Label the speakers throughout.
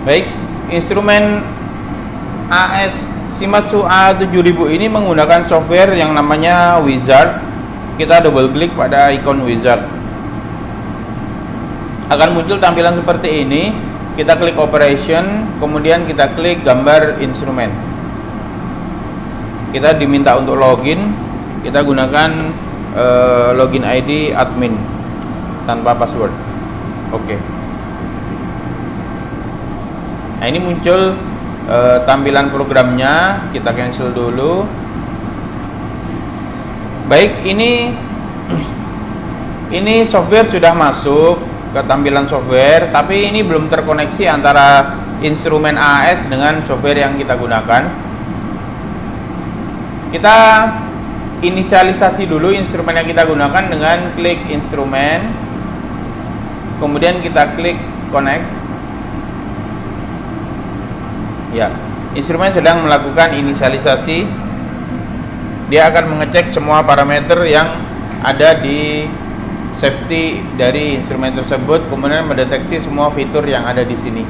Speaker 1: Baik, instrumen AS Shimadzu A7000 ini menggunakan software yang namanya Wizard. Kita double klik pada ikon Wizard, akan muncul tampilan seperti ini. Kita klik operation, kemudian kita klik gambar instrumen. Kita diminta untuk login. Kita gunakan login ID admin tanpa password. Oke. Nah, ini muncul tampilan programnya. Kita cancel dulu. Baik, ini software sudah masuk ke tampilan software, tapi ini belum terkoneksi antara instrumen AS dengan software yang kita gunakan. Kita inisialisasi dulu instrumen yang kita gunakan dengan klik instrumen, kemudian kita klik connect. Ya, instrumen sedang melakukan inisialisasi. Dia akan mengecek semua parameter yang ada di safety dari instrumen tersebut, kemudian mendeteksi semua fitur yang ada di sini.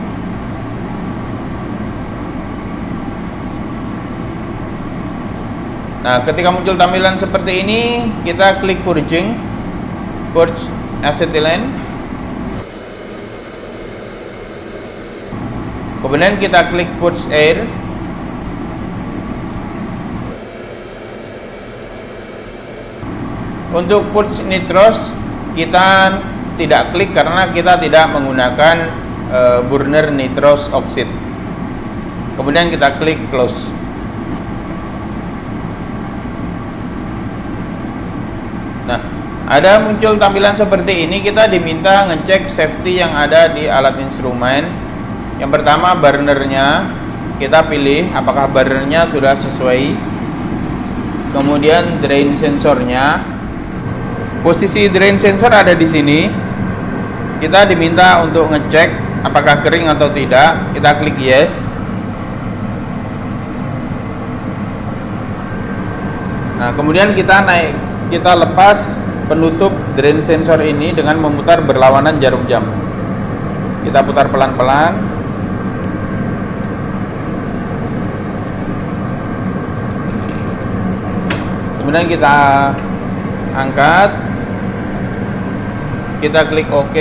Speaker 1: Nah, ketika muncul tampilan seperti ini, kita klik purge acetylene. Kemudian kita klik purge air. Untuk purge nitrous kita tidak klik karena kita tidak menggunakan burner nitrous oxide. Kemudian kita klik close. Nah, ada muncul tampilan seperti ini. Kita diminta ngecek safety yang ada di alat instrumen. Yang pertama, burnernya kita pilih apakah burnernya sudah sesuai. Kemudian drain sensornya, posisi drain sensor ada di sini. Kita diminta untuk ngecek apakah kering atau tidak. Kita klik yes. Nah, kemudian kita lepas penutup drain sensor ini dengan memutar berlawanan jarum jam. Kita putar pelan-pelan. Kemudian kita angkat. Kita klik OK.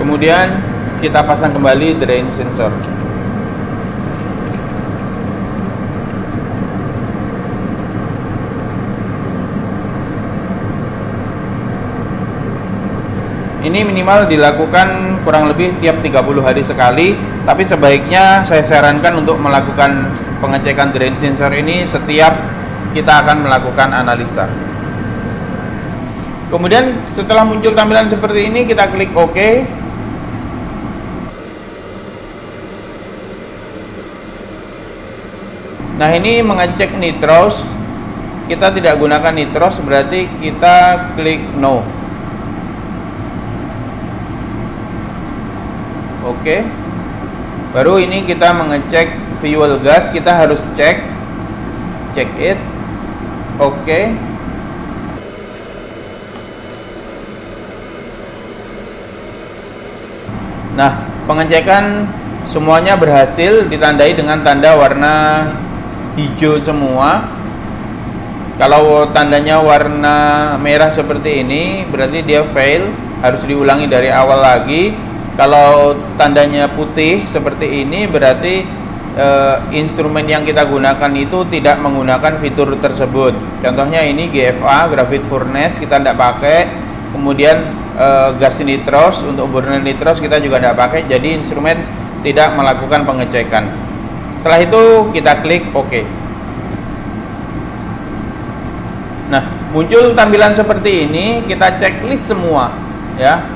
Speaker 1: Kemudian kita pasang kembali drain sensor. Ini minimal dilakukan kurang lebih tiap 30 hari sekali, tapi sebaiknya saya sarankan untuk melakukan pengecekan drain sensor ini setiap kita akan melakukan analisa. Kemudian setelah muncul tampilan seperti ini, kita klik OK. Nah, ini mengecek nitrous. Kita tidak gunakan nitrous, berarti kita klik no. Oke. Baru ini kita mengecek fuel gas. Kita harus check it. Oke. Nah, pengecekan semuanya berhasil, ditandai dengan tanda warna hijau semua. Kalau tandanya warna merah seperti ini, berarti dia fail, harus diulangi dari awal lagi. Kalau tandanya putih seperti ini, berarti instrumen yang kita gunakan itu tidak menggunakan fitur tersebut. Contohnya ini GFA, graphite furnace, kita tidak pakai. Kemudian gas nitrous, untuk burner nitrous kita juga tidak pakai. Jadi instrumen tidak melakukan pengecekan. Setelah itu kita klik OK. Nah, muncul tampilan seperti ini. Kita checklist semua, ya.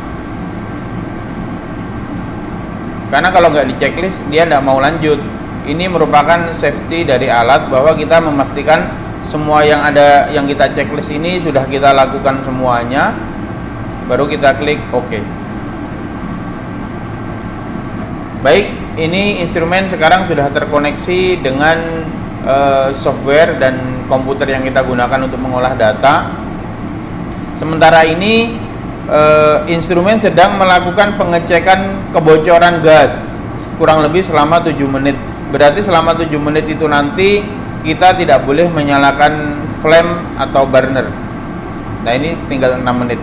Speaker 1: Karena kalau nggak di checklist, dia tidak mau lanjut. Ini merupakan safety dari alat, bahwa kita memastikan semua yang ada yang kita checklist ini sudah kita lakukan semuanya. Baru kita klik OK. Baik, ini instrumen sekarang sudah terkoneksi dengan software dan komputer yang kita gunakan untuk mengolah data. Sementara ini instrumen sedang melakukan pengecekan kebocoran gas kurang lebih selama 7 menit. Berarti selama 7 menit itu nanti kita tidak boleh menyalakan flame atau burner. Nah, ini tinggal 6 menit.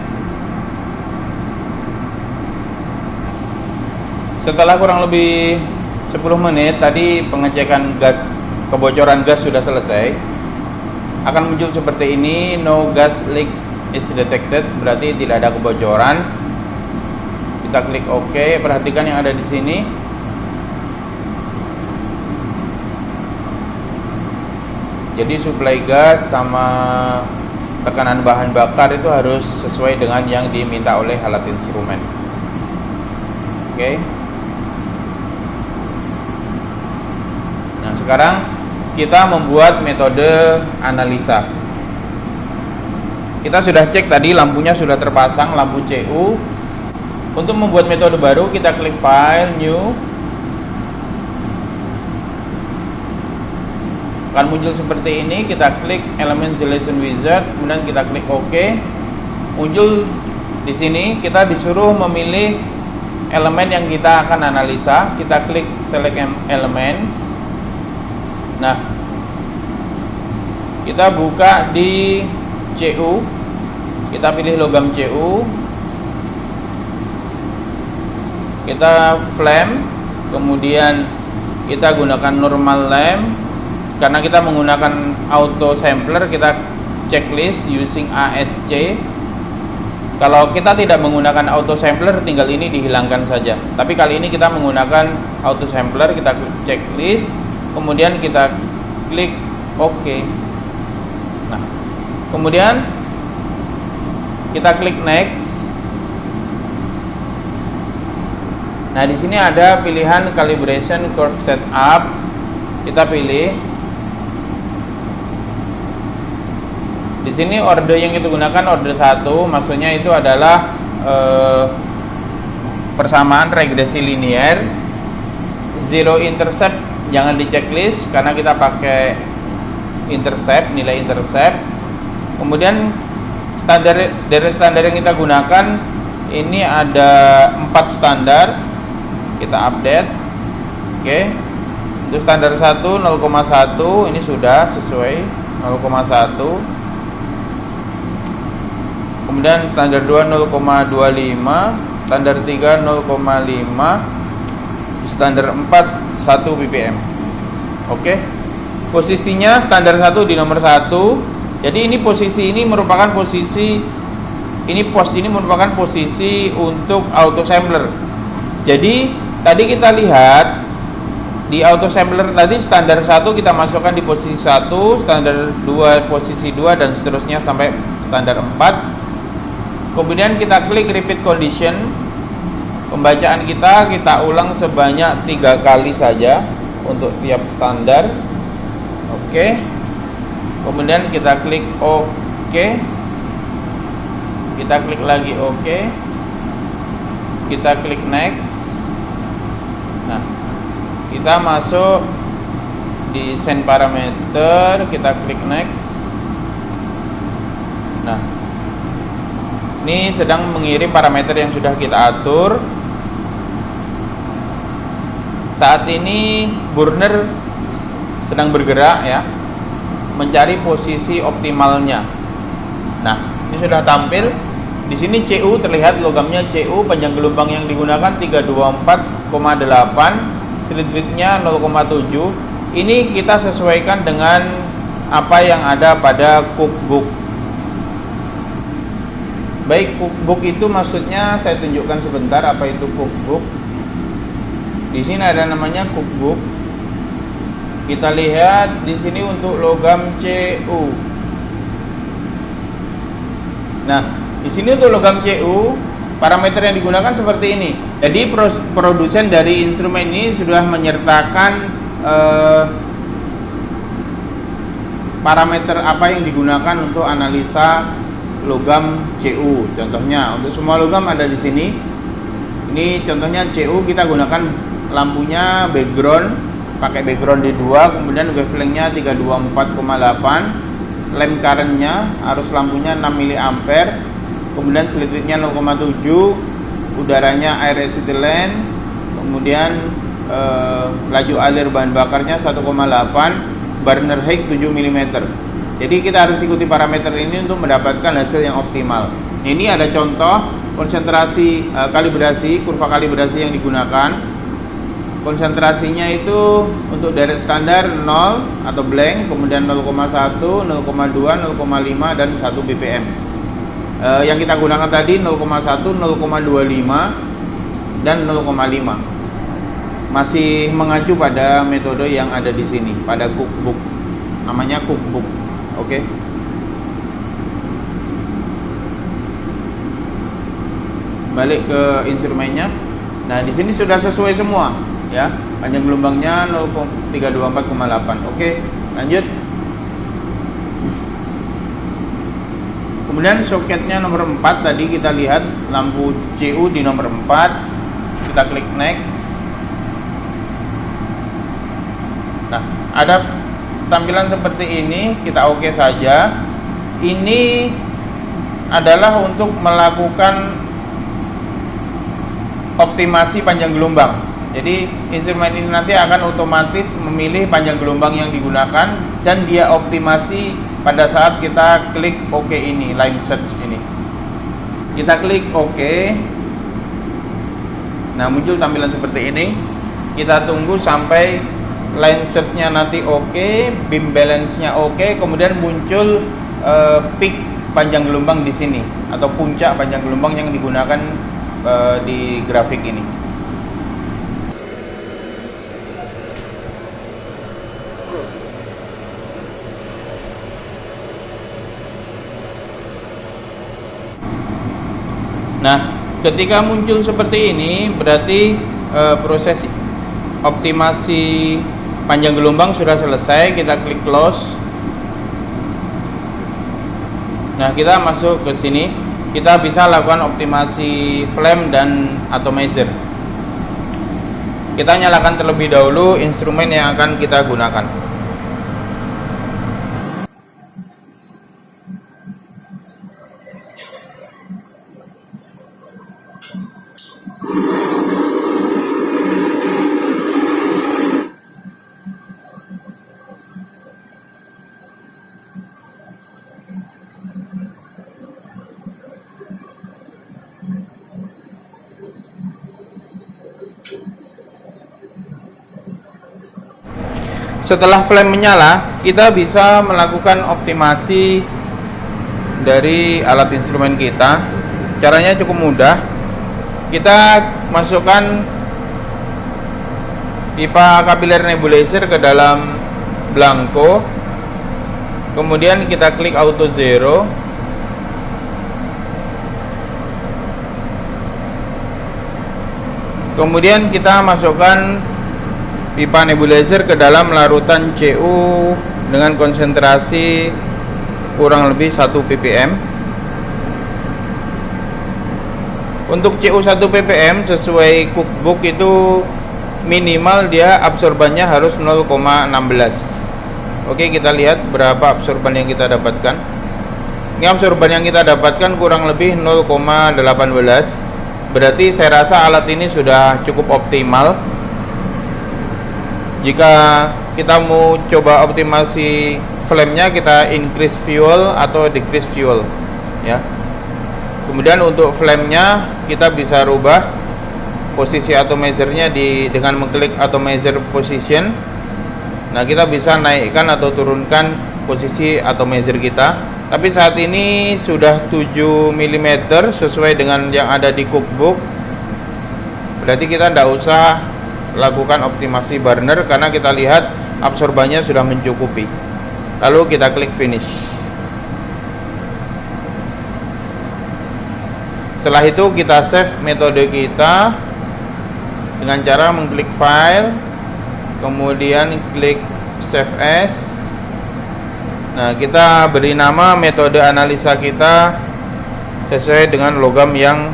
Speaker 1: Setelah kurang lebih 10 menit tadi pengecekan gas, kebocoran gas sudah selesai. Akan muncul seperti ini, no gas leak is detected, berarti tidak ada kebocoran. Kita klik OK. Perhatikan yang ada di sini. Jadi suplai gas sama tekanan bahan bakar itu harus sesuai dengan yang diminta oleh alat instrumen. Oke. Nah, sekarang kita membuat metode analisa. Kita sudah cek tadi lampunya sudah terpasang, lampu CU. Untuk membuat metode baru kita klik File, New. Akan muncul seperti ini, kita klik Element Selection Wizard, kemudian kita klik OK. Muncul di sini, kita disuruh memilih elemen yang kita akan analisa. Kita klik Select Elements. Nah, kita buka di CU, kita pilih logam CU, kita flame, kemudian kita gunakan normal lamp. Karena kita menggunakan auto sampler, kita checklist using ASC. Kalau kita tidak menggunakan auto sampler, tinggal ini dihilangkan saja. Tapi kali ini kita menggunakan auto sampler, kita klik checklist, kemudian kita klik OK. Nah, kemudian kita klik next. Nah, di sini ada pilihan calibration curve setup. Kita pilih. Di sini order yang kita gunakan order 1, maksudnya itu adalah persamaan regresi linear. Zero intercept jangan di checklist karena kita pakai intercept, nilai intercept. Kemudian dari standar yang kita gunakan ini ada 4 standar. Kita update. Oke. Untuk standar 1 0,1 ini sudah sesuai 0,1. Kemudian standar 2 0,25, standar 3 0,5, standar 4 1 ppm. Oke. Posisinya standar 1 di nomor 1. Jadi ini posisi ini merupakan posisi ini merupakan posisi untuk auto sampler. Jadi tadi kita lihat di auto sampler tadi standar 1 kita masukkan di posisi 1, standar 2 posisi 2 dan seterusnya sampai standar 4. Kemudian kita klik repeat condition. Pembacaan kita ulang sebanyak 3 kali saja untuk tiap standar. Oke. Kemudian kita klik OK. Kita klik lagi OK. Kita klik next. Nah, kita masuk di send parameter, kita klik next. Nah, ini sedang mengirim parameter yang sudah kita atur. Saat ini burner sedang bergerak ya, mencari posisi optimalnya. Nah, ini sudah tampil. Di sini CU terlihat logamnya CU, panjang gelombang yang digunakan 324,8, slit width-nya 0,7. Ini kita sesuaikan dengan apa yang ada pada cookbook. Baik, cookbook itu maksudnya saya tunjukkan sebentar apa itu cookbook. Di sini ada namanya cookbook. Kita lihat di sini untuk logam CU. Nah, di sini untuk logam CU parameter yang digunakan seperti ini. Jadi produsen dari instrumen ini sudah menyertakan parameter apa yang digunakan untuk analisa logam CU. Contohnya untuk semua logam ada di sini. Ini contohnya CU, kita gunakan lampunya background, pakai background D2, kemudian wavelength-nya 324,8, lamp current-nya arus lampunya 6 mA, kemudian slit widthnya 0,7, udaranya air ethylene, kemudian laju alir bahan bakarnya 1,8, burner height 7 mm. Jadi kita harus ikuti parameter ini untuk mendapatkan hasil yang optimal. Ini ada contoh konsentrasi kalibrasi, kurva kalibrasi yang digunakan. Konsentrasinya itu untuk direct standar 0 atau blank, kemudian 0,1, 0,2, 0,5 dan 1 ppm. Yang kita gunakan tadi 0,1, 0,25 dan 0,5. Masih mengacu pada metode yang ada di sini, pada cookbook. Namanya cookbook. Oke. Balik ke instrumennya. Nah, di sini sudah sesuai semua, ya. Panjang gelombangnya 0,324,8. Oke, lanjut. Kemudian soketnya nomor 4 tadi kita lihat lampu CU di nomor 4. Kita klik next. Nah, ada tampilan seperti ini, kita oke saja. Ini adalah untuk melakukan optimasi panjang gelombang. Jadi instrumen ini nanti akan otomatis memilih panjang gelombang yang digunakan dan dia optimasi pada saat kita klik OK ini, line search ini. Kita klik OK. Nah, muncul tampilan seperti ini. Kita tunggu sampai line search-nya nanti OK, beam balance-nya OK, kemudian muncul peak panjang gelombang di sini atau puncak panjang gelombang yang digunakan di grafik ini. Nah, ketika muncul seperti ini berarti proses optimasi panjang gelombang sudah selesai. Kita klik close. Nah, kita masuk ke sini. Kita bisa lakukan optimasi flame dan atomizer. Kita nyalakan terlebih dahulu instrumen yang akan kita gunakan. Setelah flame menyala, kita bisa melakukan optimasi dari alat instrumen kita. Caranya cukup mudah. Kita masukkan pipa kapiler nebulizer ke dalam blanko. Kemudian kita klik auto zero. Kemudian kita masukkan pipa nebulizer ke dalam larutan CU dengan konsentrasi kurang lebih 1 ppm. Untuk CU 1 ppm sesuai cookbook itu minimal dia absorbannya harus 0,16. Oke, kita lihat berapa absorban yang kita dapatkan. Ini absorban yang kita dapatkan kurang lebih 0,18. Berarti saya rasa alat ini sudah cukup optimal. Jika kita mau coba optimasi flame-nya, kita increase fuel atau decrease fuel, ya. Kemudian untuk flame-nya kita bisa rubah posisi atomizer-nya dengan mengklik atomizer position. Nah, kita bisa naikkan atau turunkan posisi atomizer kita. Tapi saat ini sudah 7 mm sesuai dengan yang ada di cookbook. Berarti kita tidak usah lakukan optimasi burner karena kita lihat absorbannya sudah mencukupi. Lalu kita klik finish. Setelah itu kita save metode kita dengan cara mengklik file, kemudian klik save as. Nah, kita beri nama metode analisa kita sesuai dengan logam yang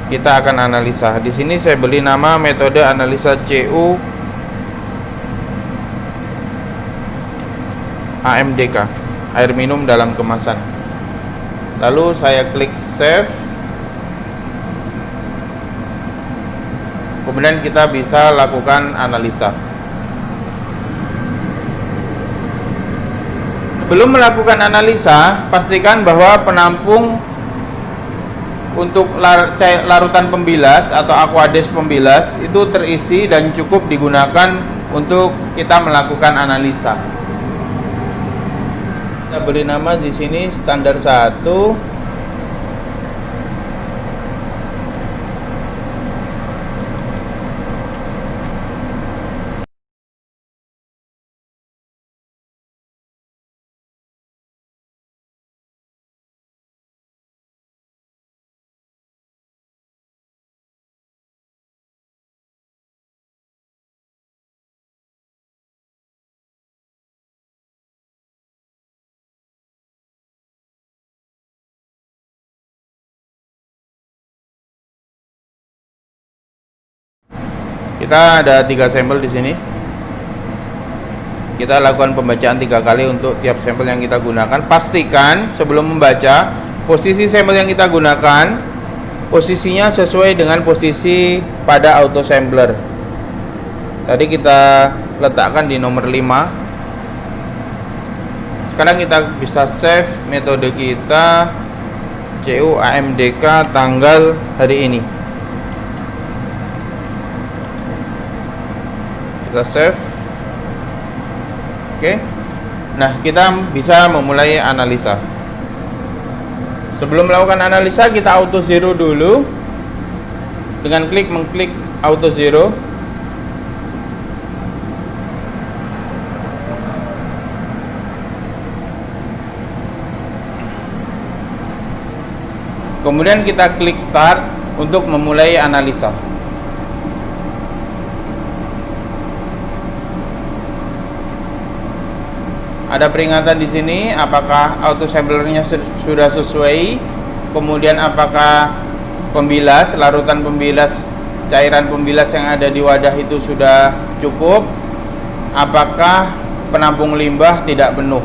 Speaker 1: kita akan analisa. Di sini saya beri nama metode analisa CU AMDK, air minum dalam kemasan. Lalu saya klik save. Kemudian kita bisa lakukan analisa. Sebelum melakukan analisa, pastikan bahwa penampung untuk larutan pembilas atau aquades pembilas itu terisi dan cukup digunakan untuk kita melakukan analisa. Kita beri nama di sini standar 1. Kita ada 3 sampel di sini. Kita lakukan pembacaan 3 kali untuk tiap sampel yang kita gunakan. Pastikan sebelum membaca posisi sampel yang kita gunakan posisinya sesuai dengan posisi pada auto sampler. Tadi kita letakkan di nomor 5. Sekarang kita bisa save metode kita CUAMDK tanggal hari ini. Kita save. Oke. Nah, kita bisa memulai analisa. Sebelum melakukan analisa, kita auto zero dulu dengan mengklik auto zero. Kemudian kita klik start untuk memulai analisa. Ada peringatan di sini apakah auto samplernya sudah sesuai, kemudian apakah pembilas, larutan pembilas, cairan pembilas yang ada di wadah itu sudah cukup, apakah penampung limbah tidak penuh.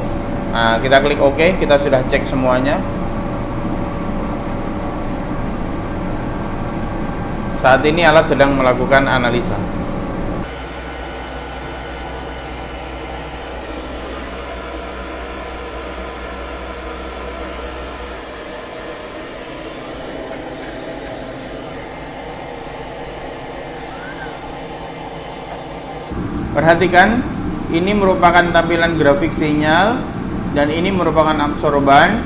Speaker 1: Nah, kita klik OK, kita sudah cek semuanya. Saat ini alat sedang melakukan analisa. Perhatikan, ini merupakan tampilan grafik sinyal dan ini merupakan absorban.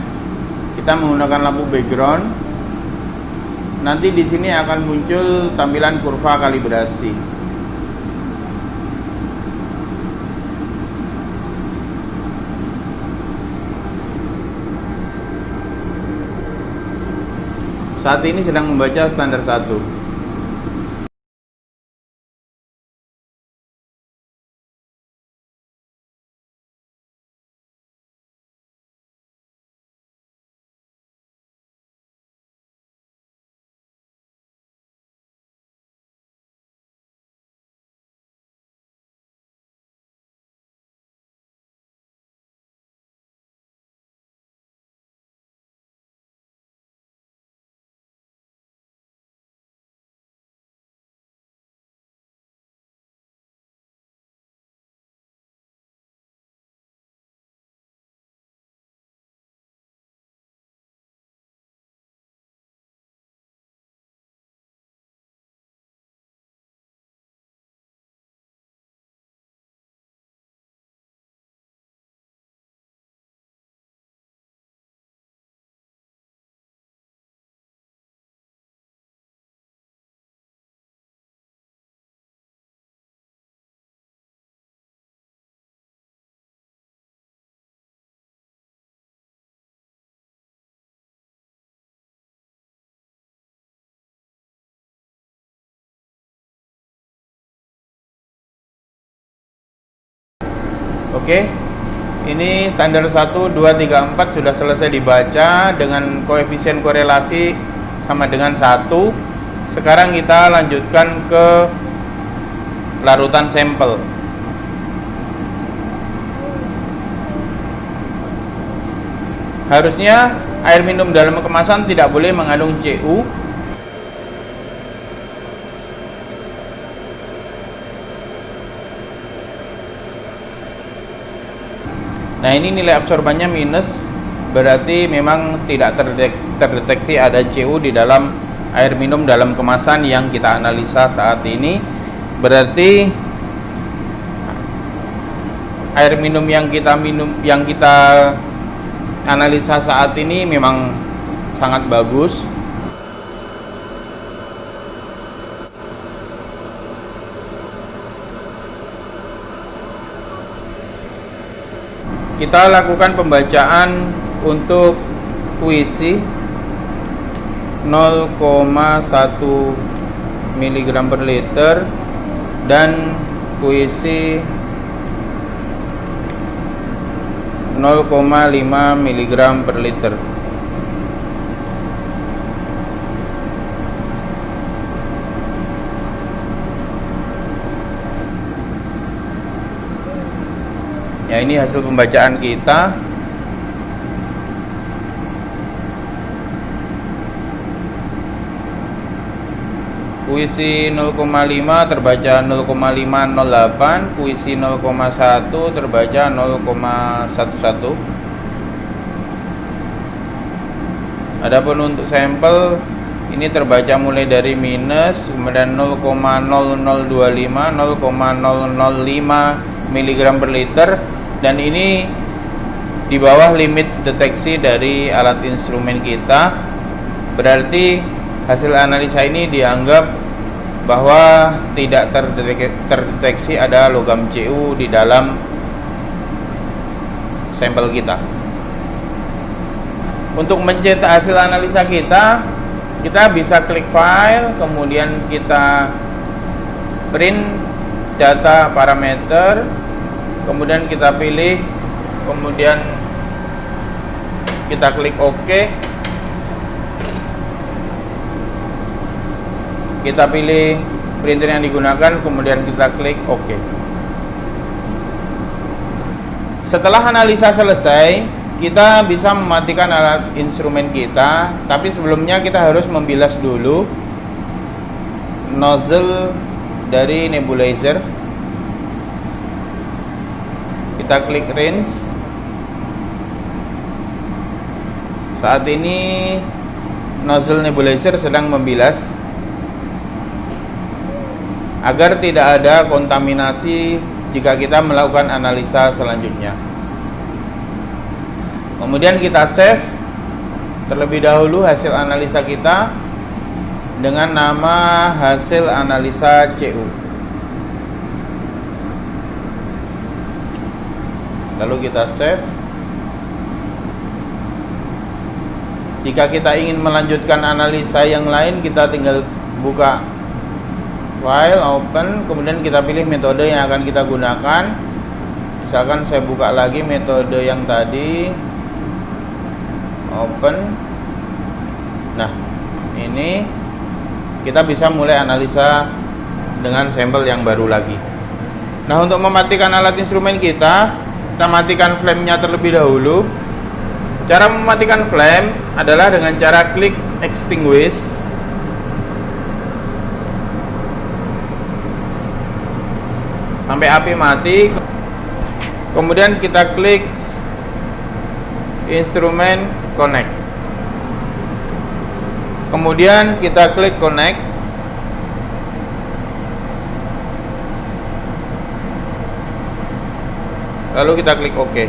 Speaker 1: Kita menggunakan lampu background. Nanti di sini akan muncul tampilan kurva kalibrasi. Saat ini sedang membaca standar 1. Oke, ini standar 1, 2, 3, 4 sudah selesai dibaca dengan koefisien korelasi sama dengan 1. Sekarang kita lanjutkan ke larutan sampel. Harusnya air minum dalam kemasan tidak boleh mengandung CU. Nah, ini nilai absorbannya minus, berarti memang tidak terdeteksi ada CU di dalam air minum dalam kemasan yang kita analisa saat ini. Berarti air minum yang kita analisa saat ini memang sangat bagus. Kita lakukan pembacaan untuk puisi 0,1 mg per liter dan puisi 0,5 mg per liter. Ya, ini hasil pembacaan kita. Puisi 0,5 terbaca 0,508, puisi 0,1 terbaca 0,11. Adapun untuk sampel ini terbaca mulai dari minus, kemudian 0,0025, 0,005 mg per liter, dan ini di bawah limit deteksi dari alat instrumen kita. Berarti hasil analisa ini dianggap bahwa tidak terdeteksi ada logam CU di dalam sampel kita. Untuk mencetak hasil analisa kita bisa klik file, kemudian kita print data parameter, kemudian kita pilih, kemudian kita klik OK. Kita pilih printer yang digunakan, kemudian kita klik OK. Setelah analisa selesai, kita bisa mematikan alat instrumen kita, tapi sebelumnya kita harus membilas dulu nozzle dari nebulizer. Kita klik rinse. Saat ini nozzle nebulizer sedang membilas agar tidak ada kontaminasi jika kita melakukan analisa selanjutnya. Kemudian kita save terlebih dahulu hasil analisa kita dengan nama hasil analisa CU. Lalu kita save. Jika kita ingin melanjutkan analisa yang lain, kita tinggal buka file, open, kemudian kita pilih metode yang akan kita gunakan. Misalkan saya buka lagi metode yang tadi, open. Nah, ini kita bisa mulai analisa dengan sampel yang baru lagi. Nah, untuk mematikan alat instrumen kita matikan flame-nya terlebih dahulu. Cara mematikan flame adalah dengan cara klik extinguish. Sampai api mati. Kemudian kita klik instrumen connect. Kemudian kita klik connect. Lalu kita klik OK.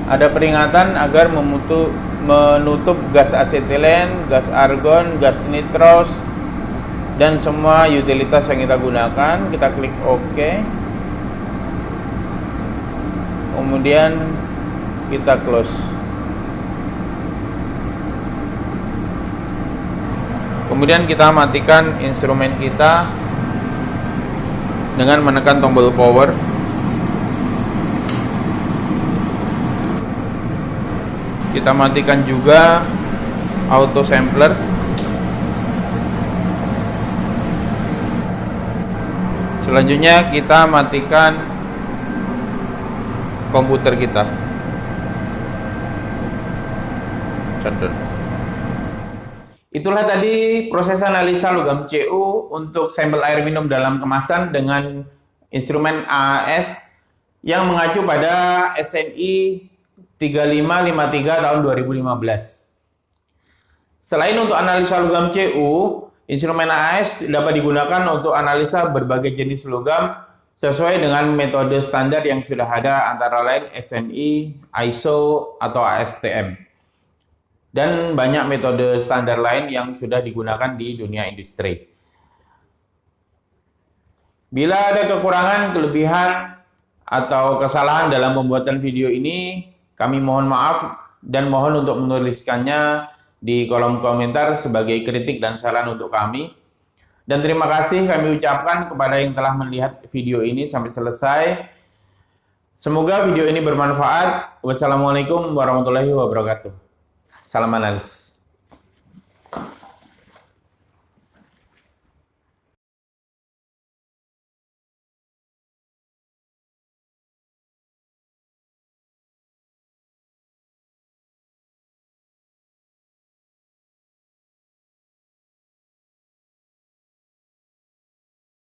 Speaker 1: Ada peringatan agar menutup gas asetilen, gas argon, gas nitros, dan semua utilitas yang kita gunakan. Kita klik OK. Kemudian kita close. Kemudian kita matikan instrumen kita dengan menekan tombol power. Kita matikan juga auto sampler. Selanjutnya kita matikan komputer kita. Shutdown. Itulah tadi proses analisa logam Cu untuk sampel air minum dalam kemasan dengan instrumen AAS yang mengacu pada SNI 3553 tahun 2015. Selain untuk analisa logam Cu, instrumen AAS dapat digunakan untuk analisa berbagai jenis logam sesuai dengan metode standar yang sudah ada, antara lain SNI, ISO, atau ASTM. Dan banyak metode standar lain yang sudah digunakan di dunia industri. Bila ada kekurangan, kelebihan, atau kesalahan dalam pembuatan video ini, kami mohon maaf dan mohon untuk menuliskannya di kolom komentar sebagai kritik dan saran untuk kami. Dan terima kasih kami ucapkan kepada yang telah melihat video ini sampai selesai. Semoga video ini bermanfaat. Wassalamualaikum warahmatullahi wabarakatuh. Salam analis.